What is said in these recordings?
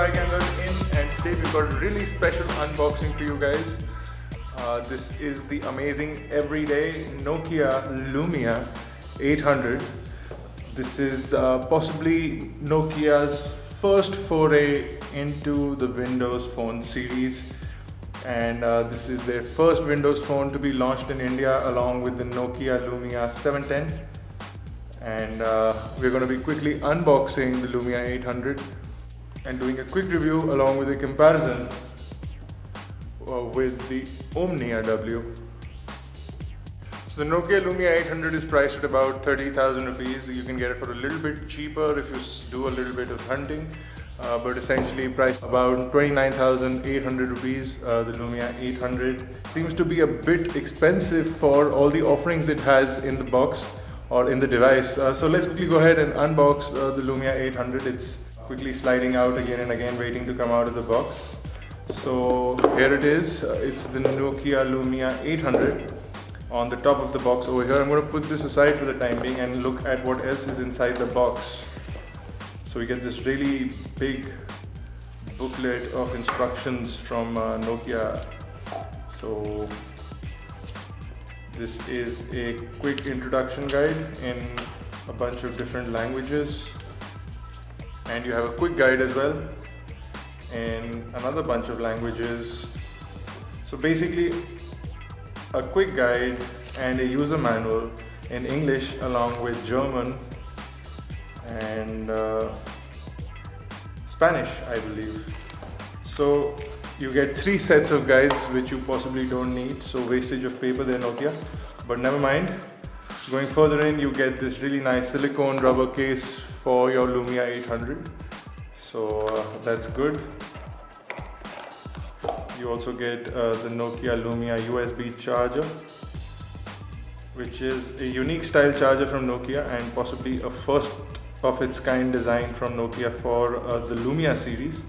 iCamera in, and today we've got a really special unboxing for you guys. This is the amazing everyday Nokia Lumia 800. This is possibly Nokia's first foray into the Windows Phone series, and this is their first Windows Phone to be launched in India along with the Nokia Lumia 710. And we're going to be quickly unboxing the Lumia 800 and doing a quick review along with a comparison with the Omnia W. So the Nokia Lumia 800 is priced at about 30,000 rupees. You can get it for a little bit cheaper if you do a little bit of hunting, but essentially priced about 29,800 rupees. The Lumia 800 seems to be a bit expensive for all the offerings it has in the box or in the device. So let's quickly go ahead and unbox the Lumia 800. It's quickly sliding out again and again, waiting to come out of the box. So here it is. It's the Nokia Lumia 800 on the top of the box over here. I'm going to put this aside for the time being and look at what else is inside the box. So we get this really big booklet of instructions from Nokia. So this is a quick introduction guide in a bunch of different languages, and you have a quick guide as well in another bunch of languages. So basically a quick guide and a user manual in English along with German and Spanish, I believe. So you get 3 sets of guides which you possibly don't need, so wastage of paper there, Nokia, but never mind. Going further in, you get this really nice silicone rubber case for your Lumia 800, so that's good. You also get the Nokia Lumia USB charger, which is a unique style charger from Nokia and possibly a first of its kind design from Nokia for the Lumia series.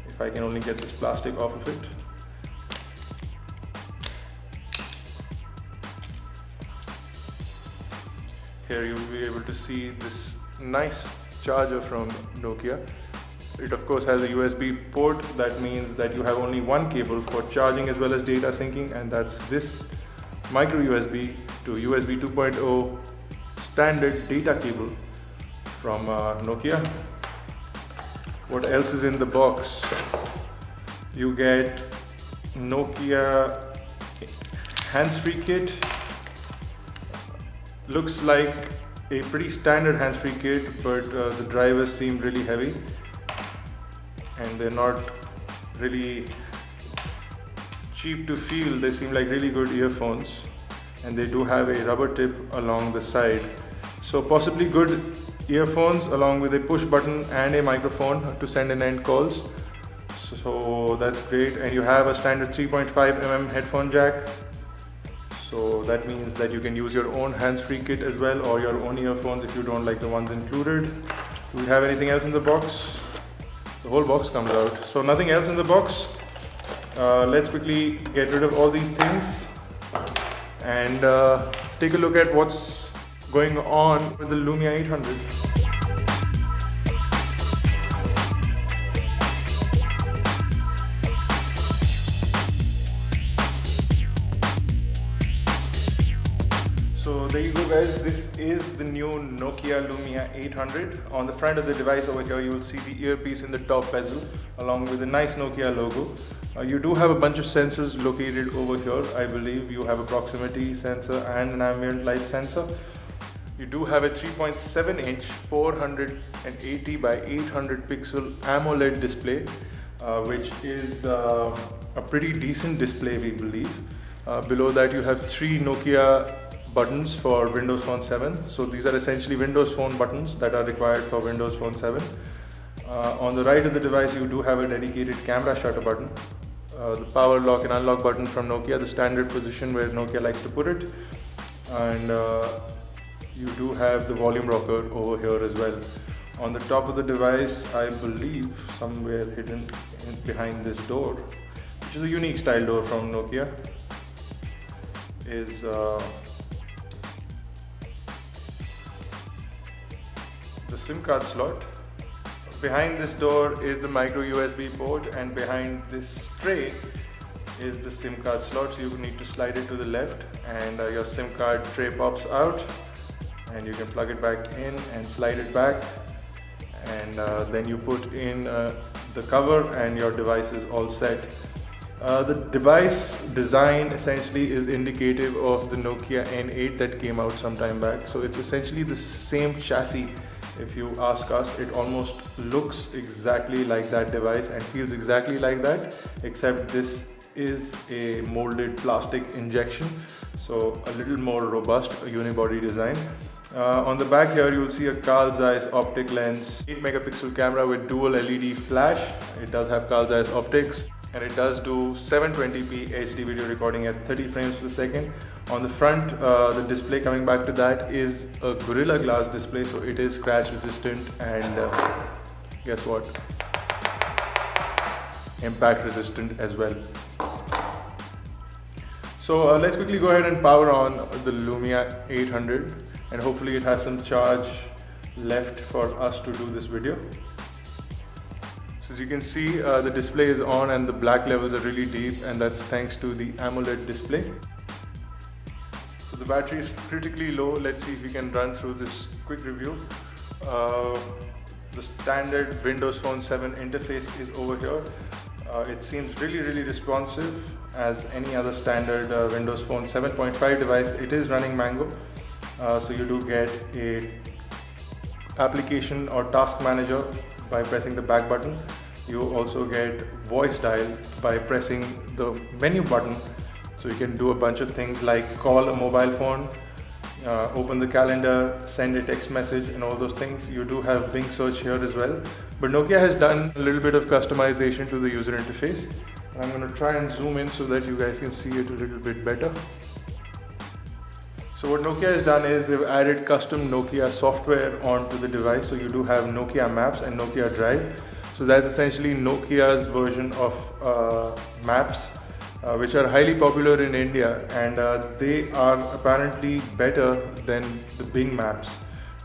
If I can only get this plastic off of it. Here you will be able to see this nice charger from Nokia. It of course has a USB port. That means that you have only one cable for charging as well as data syncing, and that's this micro USB to USB 2.0 standard data cable from Nokia. What else is in the box? You get Nokia hands-free kit. Looks like a pretty standard hands-free kit, but the drivers seem really heavy and they're not really cheap to feel. They seem like really good earphones, and they do have a rubber tip along the side. So possibly good earphones along with a push button and a microphone to send and end calls. So that's great. And you have a standard 3.5 mm headphone jack. So that means that you can use your own hands-free kit as well, or your own earphones if you don't like the ones included. Do we have anything else in the box? The whole box comes out. So nothing else in the box. Let's quickly get rid of all these things and take a look at what's going on with the Lumia 800. So there you go guys, this is the new Nokia Lumia 800. On the front of the device over here you will see the earpiece in the top bezel along with a nice Nokia logo. You do have a bunch of sensors located over here. I believe you have a proximity sensor and an ambient light sensor. You do have a 3.7 inch 480 by 800 pixel AMOLED display, which is a pretty decent display, we believe. Below that you have 3 Nokia buttons for Windows Phone 7. So these are essentially Windows Phone buttons that are required for Windows Phone 7. On the right of the device you do have a dedicated camera shutter button. The power lock and unlock button from Nokia, the standard position where Nokia likes to put it. And you do have the volume rocker over here as well. On the top of the device, I believe somewhere hidden behind this door, which is a unique style door from Nokia, is the SIM card slot. Behind this door is the micro USB port, and behind this tray is the SIM card slot. So you need to slide it to the left, and your SIM card tray pops out, and you can plug it back in and slide it back, and then you put in the cover and your device is all set. The device design essentially is indicative of the Nokia N8 that came out some time back. So it's essentially the same chassis. If you ask us, it almost looks exactly like that device and feels exactly like that, except this is a molded plastic injection, so a little more robust unibody design. On the back here you will see a Carl Zeiss optic lens, 8 megapixel camera with dual LED flash. It does have Carl Zeiss optics, and it does do 720p HD video recording at 30 frames per second. On the front, the display, coming back to that, is a Gorilla Glass display, so it is scratch resistant, and guess what? Impact resistant as well. So let's quickly go ahead and power on the Lumia 800, and hopefully it has some charge left for us to do this video. So as you can see, the display is on and the black levels are really deep, and that's thanks to the AMOLED display. So the battery is critically low. Let's see if we can run through this quick review. The standard Windows Phone 7 interface is over here. It seems really responsive as any other standard Windows Phone 7.5 device. It is running Mango, so you do get a application or task manager by pressing the back button. You also get voice dial by pressing the menu button, so you can do a bunch of things like call a mobile phone, open the calendar, send a text message, and all those things. You do have Bing search here as well, but Nokia has done a little bit of customization to the user interface. I'm going to try and zoom in so that you guys can see it a little bit better. So what Nokia has done is they've added custom Nokia software onto the device. So you do have Nokia Maps and Nokia Drive. So that's essentially Nokia's version of Maps, which are highly popular in India, and they are apparently better than the Bing Maps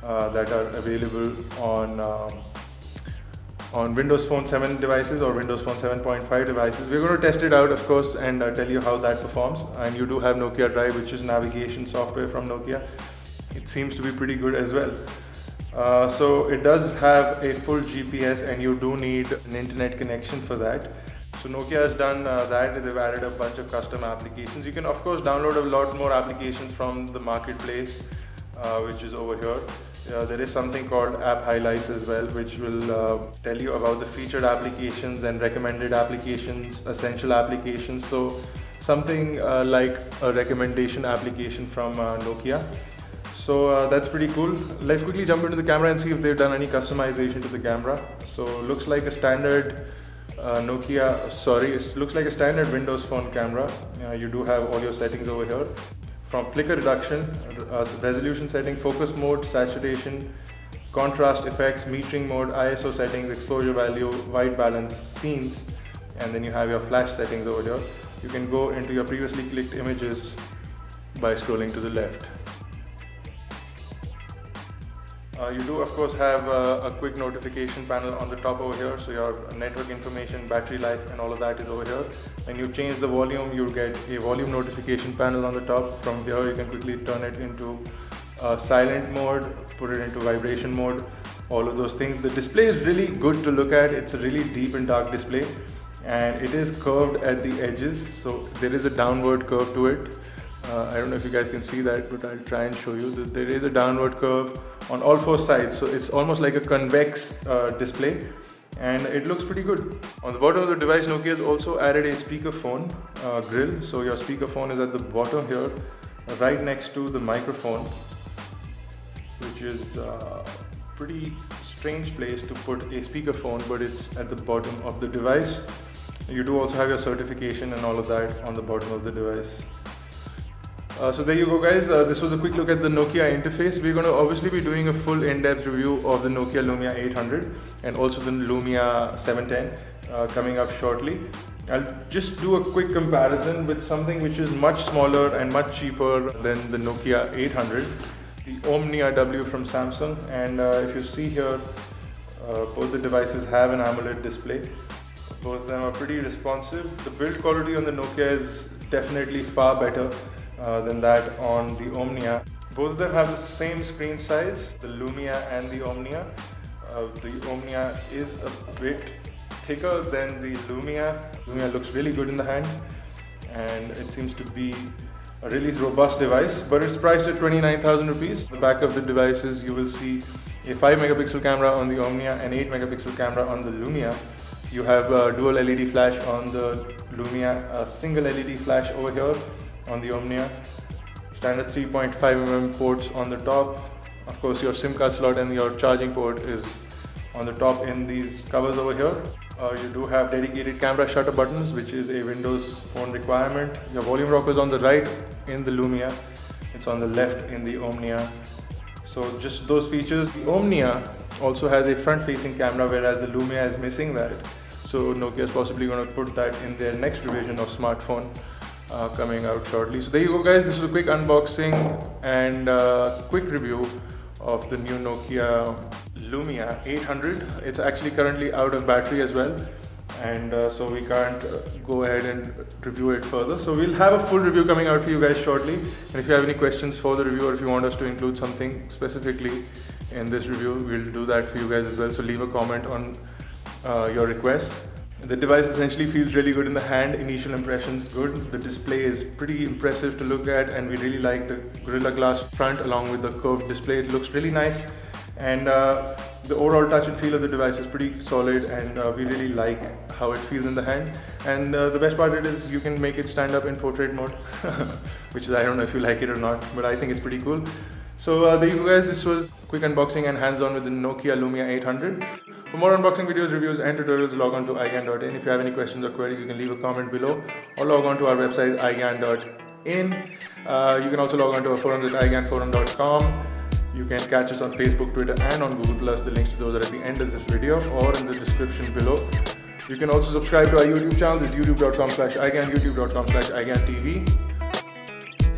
that are available on Windows Phone 7 devices or Windows Phone 7.5 devices. We're going to test it out, of course, and tell you how that performs. And you do have Nokia Drive, which is navigation software from Nokia. It seems to be pretty good as well. So it does have a full GPS, and you do need an internet connection for that. So Nokia has done that. They've added a bunch of custom applications. You can, of course, download a lot more applications from the marketplace, which is over here. There is something called App Highlights as well, which will tell you about the featured applications and recommended applications, essential applications. So something like a recommendation application from Nokia. So that's pretty cool. Let's quickly jump into the camera and see if they've done any customization to the camera. So looks like a standard it looks like a standard Windows Phone camera. You do have all your settings over here. From flicker reduction, resolution setting, focus mode, saturation, contrast effects, metering mode, ISO settings, exposure value, white balance, scenes, and then you have your flash settings over here. You can go into your previously clicked images by scrolling to the left. You do, of course, have a quick notification panel on the top over here, so your network information, battery life, and all of that is over here. When you change the volume, you get a volume notification panel on the top. From here, you can quickly turn it into silent mode, put it into vibration mode, all of those things. The display is really good to look at. It's a really deep and dark display, and it is curved at the edges, so there is a downward curve to it. I don't know if you guys can see that, but I'll try and show you that there is a downward curve on all four sides, so it's almost like a convex display, and it looks pretty good. On the bottom of the device, Nokia has also added a speakerphone grill. So your speakerphone is at the bottom here, right next to the microphone, which is a pretty strange place to put a speakerphone, but it's at the bottom of the device. You do also have your certification and all of that on the bottom of the device. So there you go, guys. This was a quick look at the Nokia interface. We're going to obviously be doing a full in-depth review of the Nokia Lumia 800 and also the Lumia 710 coming up shortly. I'll just do a quick comparison with something which is much smaller and much cheaper than the Nokia 800, the Omnia W from Samsung. And if you see here, Both the devices have an AMOLED display. Both of them are pretty responsive. The build quality on the Nokia is definitely far better than that on the Omnia. Both of them have the same screen size, the Lumia and the Omnia. The Omnia is a bit thicker than the Lumia. Lumia looks really good in the hand, and it seems to be a really robust device, but it's priced at 29,000 rupees. The back of the devices, you will see a 5 megapixel camera on the Omnia and 8 megapixel camera on the Lumia. You have a dual LED flash on the Lumia, a single LED flash over here on the Omnia. Standard 3.5mm ports on the top. Of course, your SIM card slot and your charging port is on the top in these covers over here. You do have dedicated camera shutter buttons, which is a Windows Phone requirement. Your volume rocker is on the right in the Lumia. It's on the left in the Omnia. So just those features. The Omnia also has a front-facing camera, whereas the Lumia is missing that. So Nokia is possibly going to put that in their next revision of smartphone coming out shortly. So there you go, guys. This is a quick unboxing and quick review of the new Nokia Lumia 800. It's actually currently out of battery as well, and so we can't go ahead and review it further. So we'll have a full review coming out for you guys shortly, and if you have any questions for the review, or if you want us to include something specifically in this review, we'll do that for you guys as well. So leave a comment on your requests. The device essentially feels really good in the hand. Initial impressions good. The display is pretty impressive to look at, and we really like the Gorilla Glass front along with the curved display. It looks really nice, and the overall touch and feel of the device is pretty solid, and we really like how it feels in the hand. And the best part of it is you can make it stand up in portrait mode, which is, I don't know if you like it or not, but I think it's pretty cool. So there you go, guys. This was quick unboxing and hands-on with the Nokia Lumia 800. For more unboxing videos, reviews and tutorials, log on to iGyan.in. If you have any questions or queries, you can leave a comment below, or log on to our website iGyan.in. You can also log on to our forums at iGyanforum.com. You can catch us on Facebook, Twitter and on Google+. The links to those are at the end of this video or in the description below. You can also subscribe to our YouTube channel. It's youtube.com/iGyan, youtube.com/iGyanTV.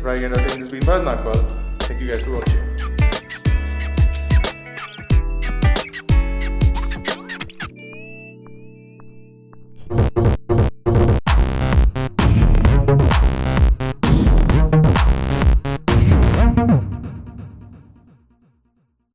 For iGyan.in, this has been Bharat Nagpal. Thank you guys for watching.